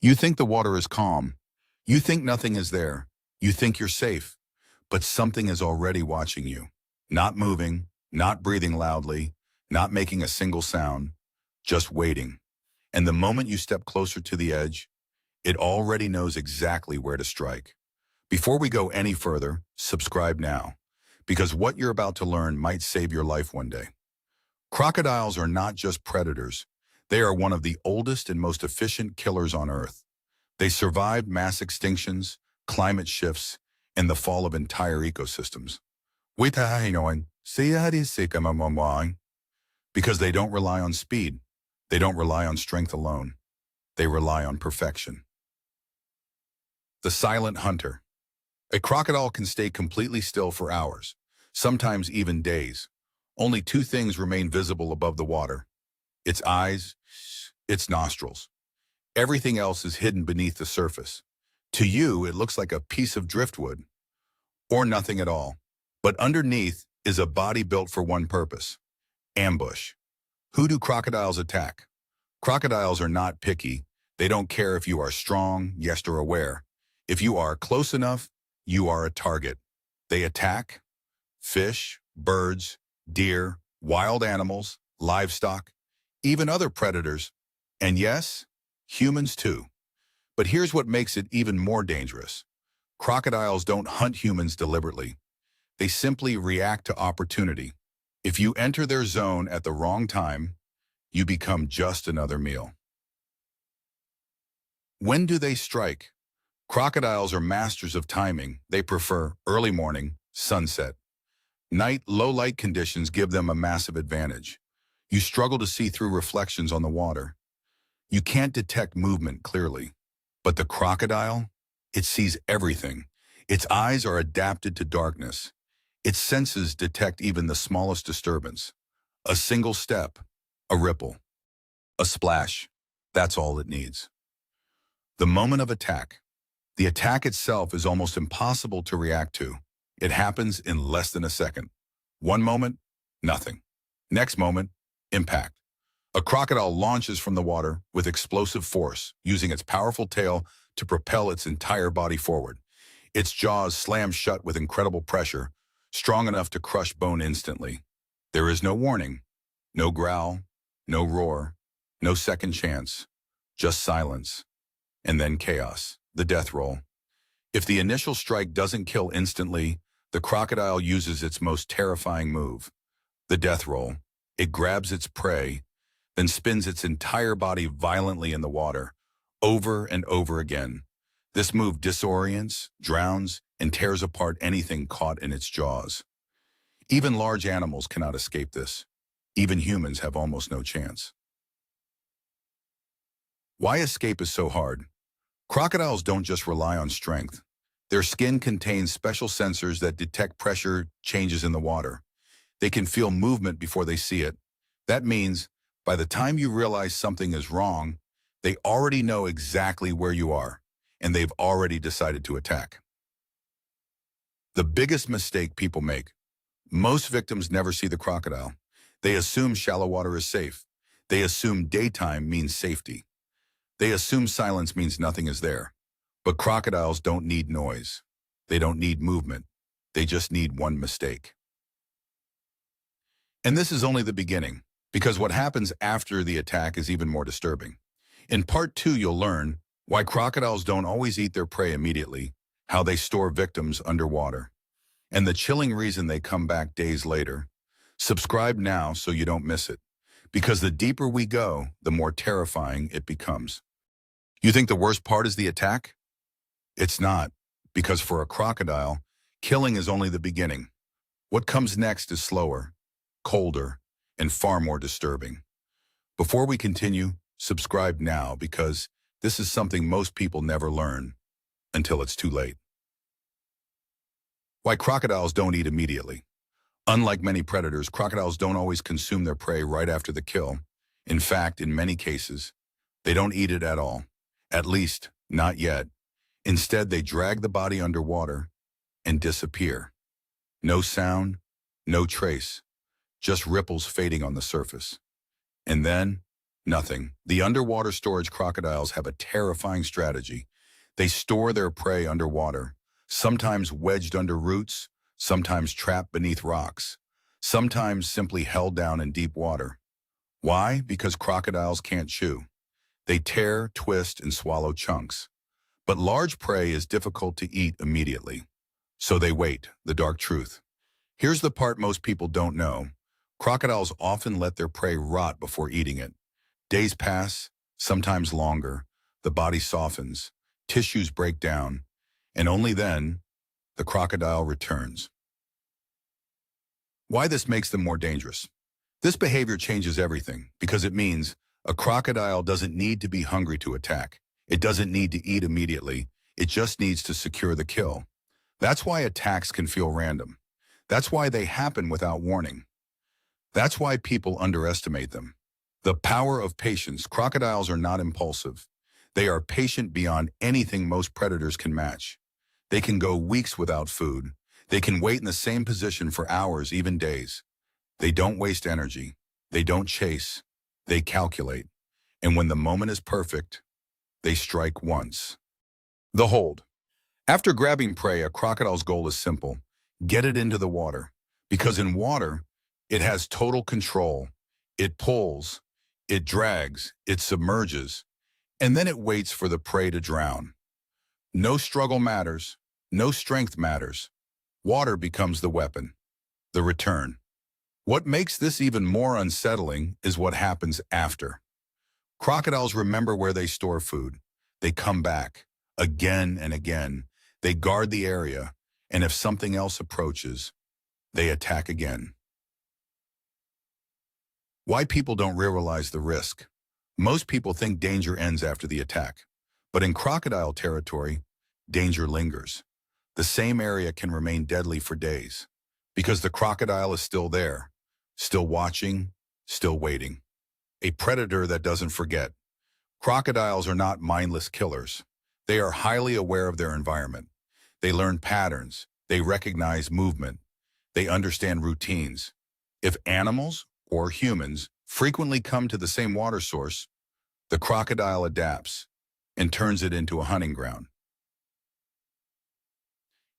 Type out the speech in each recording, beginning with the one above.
You think the water is calm. You think nothing is there. You think you're safe. But something is already watching you. Not moving, not breathing loudly, not making a single sound, just waiting. And the moment you step closer to the edge, it already knows exactly where to strike. Before we go any further, subscribe now, because what you're about to learn might save your life one day. Crocodiles are not just predators. They are one of the oldest and most efficient killers on Earth. They survived mass extinctions, climate shifts, and the fall of entire ecosystems. Because they don't rely on speed. They don't rely on strength alone. They rely on perfection. The silent hunter. A crocodile can stay completely still for hours, sometimes even days. Only two things remain visible above the water: its eyes, its nostrils. Everything else is hidden beneath the surface. To you, it looks like a piece of driftwood, or nothing at all. But underneath is a body built for one purpose: ambush. Who do crocodiles attack? Crocodiles are not picky. They don't care if you are strong, yes, or aware. If you are close enough, you are a target. They attack fish, birds, deer, wild animals, livestock, even other predators, and yes, humans too. But here's what makes it even more dangerous. Crocodiles don't hunt humans deliberately. They simply react to opportunity. If you enter their zone at the wrong time, you become just another meal. When do they strike? Crocodiles are masters of timing. They prefer early morning, sunset. Night, low light conditions give them a massive advantage. You struggle to see through reflections on the water. You can't detect movement clearly. But the crocodile, it sees everything. Its eyes are adapted to darkness. Its senses detect even the smallest disturbance. A single step, a ripple, a splash. That's all it needs. The moment of attack. The attack itself is almost impossible to react to. It happens in less than a second. One moment, nothing. Next moment, impact. A crocodile launches from the water with explosive force, using its powerful tail to propel its entire body forward. Its jaws slam shut with incredible pressure, strong enough to crush bone instantly. There is no warning, no growl, no roar, no second chance, just silence, and then chaos, the death roll. If the initial strike doesn't kill instantly, the crocodile uses its most terrifying move, the death roll. It grabs its prey, then spins its entire body violently in the water, over and over again. This move disorients, drowns, and tears apart anything caught in its jaws. Even large animals cannot escape this. Even humans have almost no chance. Why escape is so hard? Crocodiles don't just rely on strength. Their skin contains special sensors that detect pressure changes in the water. They can feel movement before they see it. That means by the time you realize something is wrong, they already know exactly where you are, and they've already decided to attack. The biggest mistake people make. Most victims never see the crocodile. They assume shallow water is safe. They assume daytime means safety. They assume silence means nothing is there. But crocodiles don't need noise. They don't need movement. They just need one mistake. And this is only the beginning, because what happens after the attack is even more disturbing. In part 2, you'll learn why crocodiles don't always eat their prey immediately, how they store victims underwater, and the chilling reason they come back days later. Subscribe now so you don't miss it, because the deeper we go, the more terrifying it becomes. You think the worst part is the attack? It's not, because for a crocodile, killing is only the beginning. What comes next is slower, colder, and far more disturbing. Before we continue, subscribe now, because this is something most people never learn until it's too late. Why crocodiles don't eat immediately. Unlike many predators, crocodiles don't always consume their prey right after the kill. In fact, in many cases, they don't eat it at all. At least, not yet. Instead, they drag the body underwater and disappear. No sound, no trace, just ripples fading on the surface. And then, Nothing. The underwater storage crocodiles have a terrifying strategy. They store their prey underwater, sometimes wedged under roots, sometimes trapped beneath rocks, sometimes simply held down in deep water. Why? Because crocodiles can't chew. They tear, twist, and swallow chunks. But large prey is difficult to eat immediately. So they wait, the dark truth. Here's the part most people don't know. Crocodiles often let their prey rot before eating it. Days pass, sometimes longer. The body softens, tissues break down, and only then, the crocodile returns. Why this makes them more dangerous? This behavior changes everything because it means a crocodile doesn't need to be hungry to attack. It doesn't need to eat immediately. It just needs to secure the kill. That's why attacks can feel random. That's why they happen without warning. That's why people underestimate them. The power of patience. Crocodiles are not impulsive. They are patient beyond anything most predators can match. They can go weeks without food. They can wait in the same position for hours, even days. They don't waste energy. They don't chase. They calculate. And when the moment is perfect, they strike once. The hold. After grabbing prey, a crocodile's goal is simple. Get it into the water. Because in water, it has total control. It pulls, it drags, it submerges, and then it waits for the prey to drown. No struggle matters. No strength matters. Water becomes the weapon. The return. What makes this even more unsettling is what happens after. Crocodiles remember where they store food. They come back again and again. They guard the area, and if something else approaches, they attack again. Why people don't realize the risk? Most people think danger ends after the attack. But in crocodile territory, danger lingers. The same area can remain deadly for days because the crocodile is still there, still watching, still waiting. A predator that doesn't forget. Crocodiles are not mindless killers. They are highly aware of their environment. They learn patterns. They recognize movement. They understand routines. If animals or humans frequently come to the same water source, the crocodile adapts and turns it into a hunting ground.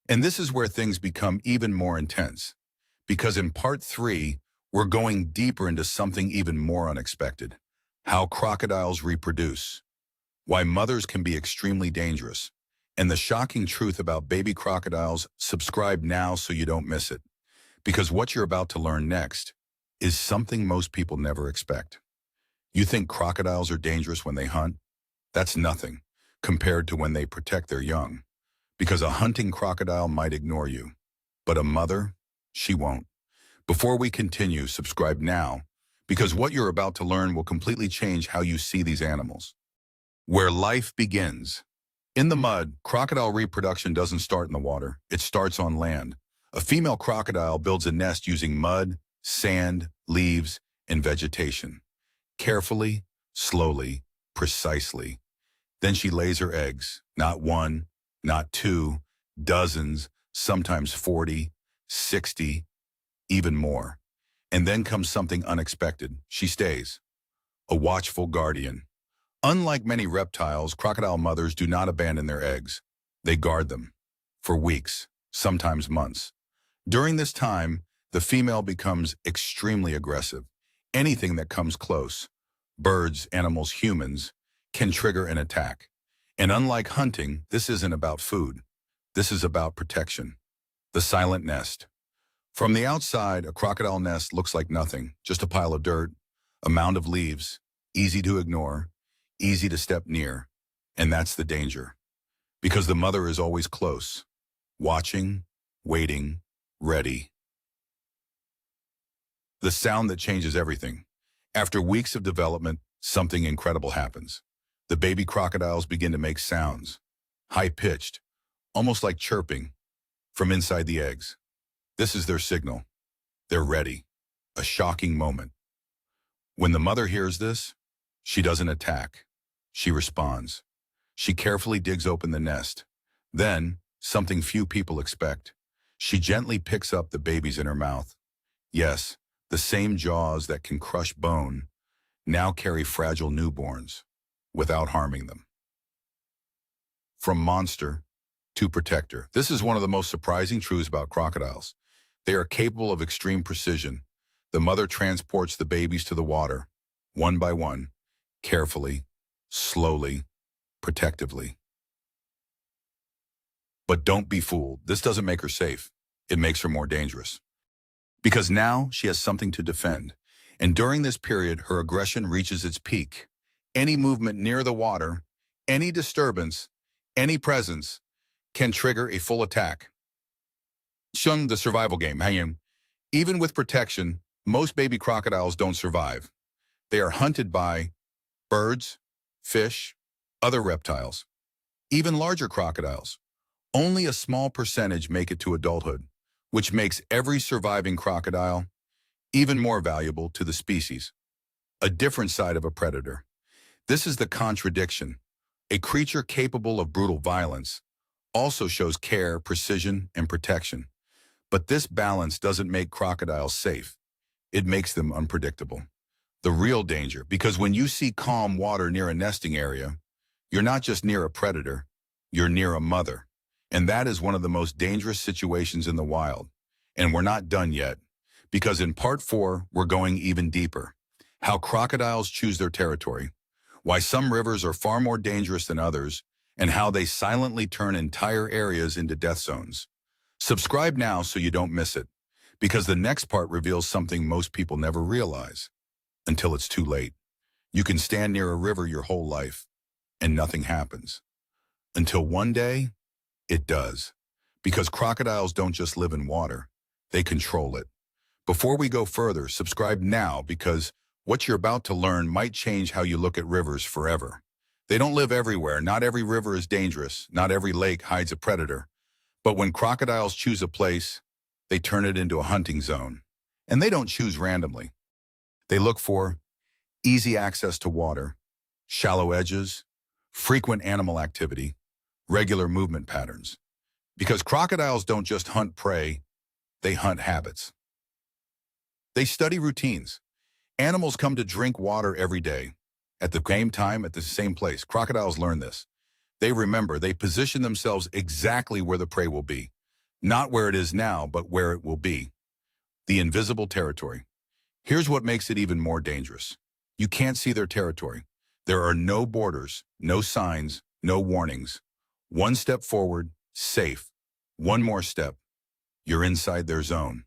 And this is where things become even more intense, because in part 3, we're going deeper into something even more unexpected. How crocodiles reproduce. Why mothers can be extremely dangerous. And the shocking truth about baby crocodiles. Subscribe now so you don't miss it. Because what you're about to learn next is something most people never expect. You think crocodiles are dangerous when they hunt? That's nothing compared to when they protect their young. Because a hunting crocodile might ignore you, but a mother, she won't. Before we continue, subscribe now, because what you're about to learn will completely change how you see these animals. Where life begins. In the mud, crocodile reproduction doesn't start in the water. It starts on land. A female crocodile builds a nest using mud, sand, leaves, and vegetation. Carefully, slowly, precisely. Then she lays her eggs, not one, not two, dozens, sometimes 40, 60, even more. And then comes something unexpected. She stays. A watchful guardian. Unlike many reptiles, crocodile mothers do not abandon their eggs. They guard them. For weeks, sometimes months. During this time, the female becomes extremely aggressive. Anything that comes close, birds, animals, humans, can trigger an attack. And unlike hunting, this isn't about food. This is about protection. The silent nest. From the outside, a crocodile nest looks like nothing, just a pile of dirt, a mound of leaves, easy to ignore, easy to step near. And that's the danger. Because the mother is always close, watching, waiting, ready. The sound that changes everything. After weeks of development, something incredible happens. The baby crocodiles begin to make sounds, high-pitched, almost like chirping, from inside the eggs. This is their signal. They're ready. A shocking moment. When the mother hears this, she doesn't attack. She responds. She carefully digs open the nest. Then, something few people expect. She gently picks up the babies in her mouth. Yes, the same jaws that can crush bone. now carry fragile newborns without harming them. From monster to protector. This is one of the most surprising truths about crocodiles. They are capable of extreme precision. The mother transports the babies to the water, one by one, carefully, slowly, protectively. But don't be fooled. This doesn't make her safe. It makes her more dangerous. Because now she has something to defend. And during this period, her aggression reaches its peak. Any movement near the water, any disturbance, any presence can trigger a full attack. Shun the survival game. Hang. Even with protection, most baby crocodiles don't survive. They are hunted by birds, fish, other reptiles, even larger crocodiles. Only a small percentage make it to adulthood, which makes every surviving crocodile even more valuable to the species. A different side of a predator. This is the contradiction. A creature capable of brutal violence also shows care, precision, and protection. But this balance doesn't make crocodiles safe. It makes them unpredictable. The real danger, because when you see calm water near a nesting area, you're not just near a predator, you're near a mother. And that is one of the most dangerous situations in the wild. And we're not done yet, because in part 4, we're going even deeper. How crocodiles choose their territory, why some rivers are far more dangerous than others, and how they silently turn entire areas into death zones. Subscribe now so you don't miss it, because the next part reveals something most people never realize, until it's too late. You can stand near a river your whole life, and nothing happens. Until one day, it does. Because crocodiles don't just live in water, they control it. Before we go further, subscribe now, because what you're about to learn might change how you look at rivers forever. They don't live everywhere. Not every river is dangerous. Not every lake hides a predator. But when crocodiles choose a place, they turn it into a hunting zone. And they don't choose randomly. They look for easy access to water, shallow edges, frequent animal activity, regular movement patterns. Because crocodiles don't just hunt prey, they hunt habits. They study routines. Animals come to drink water every day, at the same time, at the same place. Crocodiles learn this. They remember, they position themselves exactly where the prey will be. Not where it is now, but where it will be. The invisible territory. Here's what makes it even more dangerous. You can't see their territory. There are no borders, no signs, no warnings. One step forward, safe. One more step, you're inside their zone.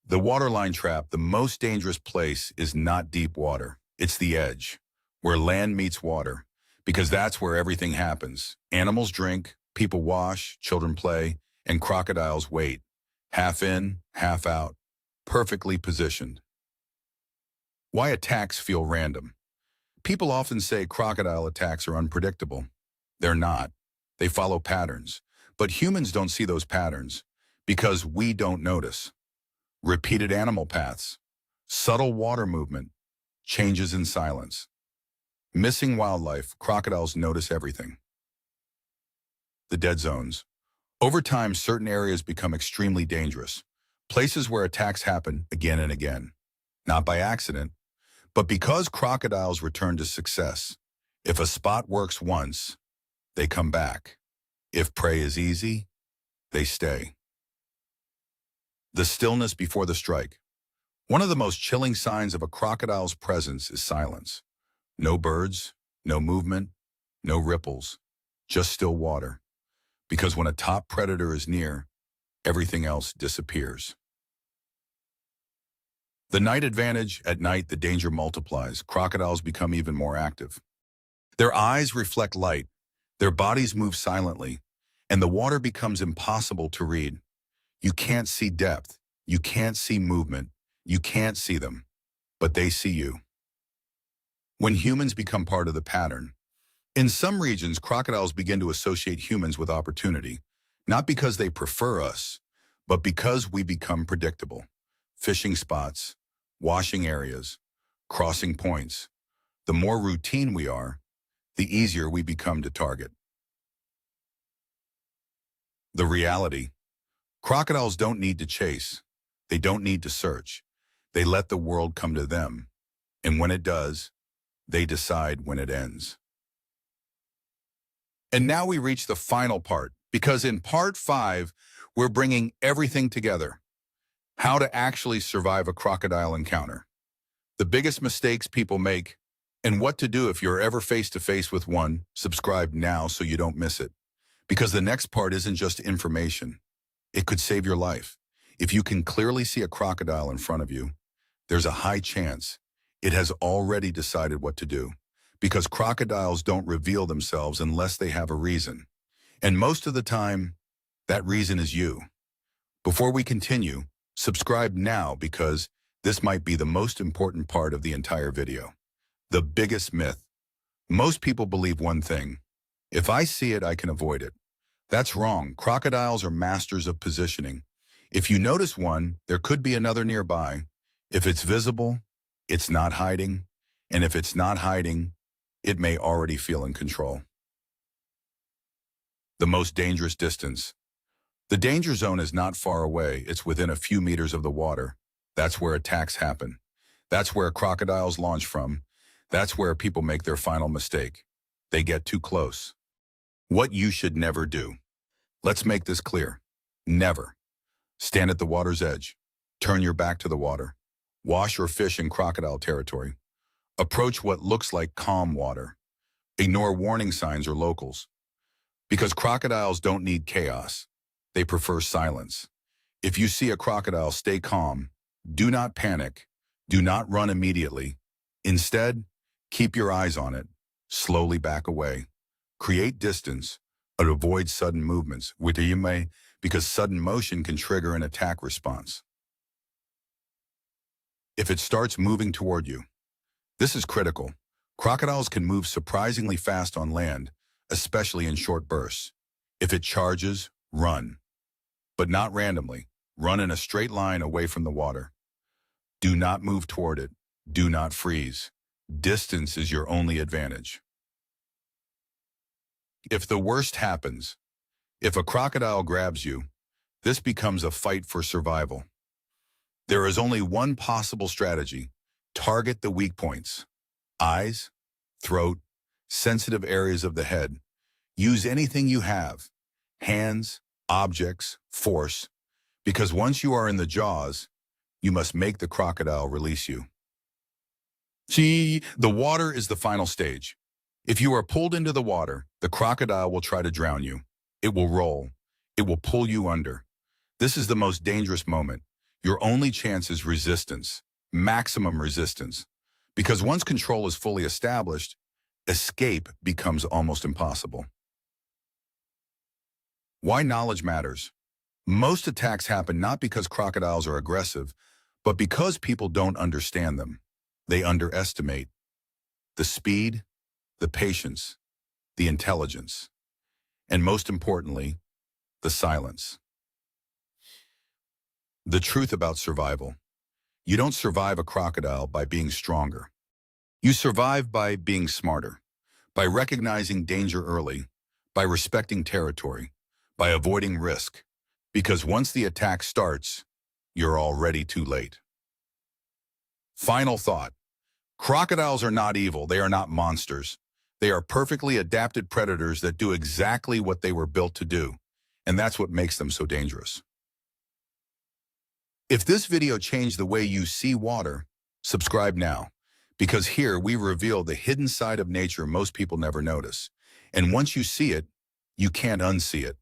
The waterline trap, the most dangerous place, is not deep water. It's the edge, where land meets water, because that's where everything happens. Animals drink, people wash, children play, and crocodiles wait. Half in, half out, perfectly positioned. Why attacks feel random? People often say crocodile attacks are unpredictable. They're not. They follow patterns. But humans don't see those patterns because we don't notice. Repeated animal paths, subtle water movement, changes in silence. Missing wildlife, crocodiles notice everything. The dead zones. Over time, certain areas become extremely dangerous. Places where attacks happen again and again. Not by accident, but because crocodiles return to success. If a spot works once, they come back. If prey is easy, they stay. The stillness before the strike. One of the most chilling signs of a crocodile's presence is silence. No birds, no movement, no ripples, just still water. Because when a top predator is near, everything else disappears. The night advantage. At night, the danger multiplies. Crocodiles become even more active. Their eyes reflect light, their bodies move silently, and the water becomes impossible to read. You can't see depth, you can't see movement, you can't see them, but they see you. When humans become part of the pattern. In some regions, crocodiles begin to associate humans with opportunity, not because they prefer us, but because we become predictable. Fishing spots, washing areas, crossing points. The more routine we are, the easier we become to target. The reality. Crocodiles don't need to chase. They don't need to search. They let the world come to them. And when it does, they decide when it ends. And now we reach the final part, because in part 5, we're bringing everything together. How to actually survive a crocodile encounter. The biggest mistakes people make, and what to do if you're ever face-to-face with one. Subscribe now so you don't miss it. Because the next part isn't just information. It could save your life. If you can clearly see a crocodile in front of you, there's a high chance it has already decided what to do. Because crocodiles don't reveal themselves unless they have a reason. And most of the time, that reason is you. Before we continue, subscribe now because this might be the most important part of the entire video. The biggest myth. Most people believe one thing. If I see it, I can avoid it. That's wrong. Crocodiles are masters of positioning. If you notice one, there could be another nearby. If it's visible, it's not hiding. And if it's not hiding, it may already feel in control. The most dangerous distance. The danger zone is not far away. It's within a few meters of the water. That's where attacks happen. That's where crocodiles launch from. That's where people make their final mistake. They get too close. What you should never do. Let's make this clear. Never. Stand at the water's edge. Turn your back to the water. Wash or fish in crocodile territory. Approach what looks like calm water. Ignore warning signs or locals. Because crocodiles don't need chaos. They prefer silence. If you see a crocodile, stay calm. Do not panic. Do not run immediately. Instead, keep your eyes on it. Slowly back away. Create distance, but avoid sudden movements, because sudden motion can trigger an attack response. If it starts moving toward you, this is critical. Crocodiles can move surprisingly fast on land, especially in short bursts. If it charges, run. But not randomly. Run in a straight line away from the water. Do not move toward it. Do not freeze. Distance is your only advantage. If the worst happens, if a crocodile grabs you, this becomes a fight for survival. There is only one possible strategy. Target the weak points. Eyes, throat, sensitive areas of the head. Use anything you have. Hands, objects, force. Because once you are in the jaws, you must make the crocodile release you. See, the water is the final stage. If you are pulled into the water, the crocodile will try to drown you. It will roll. It will pull you under. This is the most dangerous moment. Your only chance is resistance, maximum resistance. Because once control is fully established, escape becomes almost impossible. Why knowledge matters. Most attacks happen not because crocodiles are aggressive, but because people don't understand them. They underestimate the speed, the patience, the intelligence, and most importantly, the silence. The truth about survival. You don't survive a crocodile by being stronger. You survive by being smarter, by recognizing danger early, by respecting territory, by avoiding risk. Because once the attack starts, you're already too late. Final thought. Crocodiles are not evil. They are not monsters. They are perfectly adapted predators that do exactly what they were built to do. And that's what makes them so dangerous. If this video changed the way you see water, subscribe now. Because here we reveal the hidden side of nature most people never notice. And once you see it, you can't unsee it.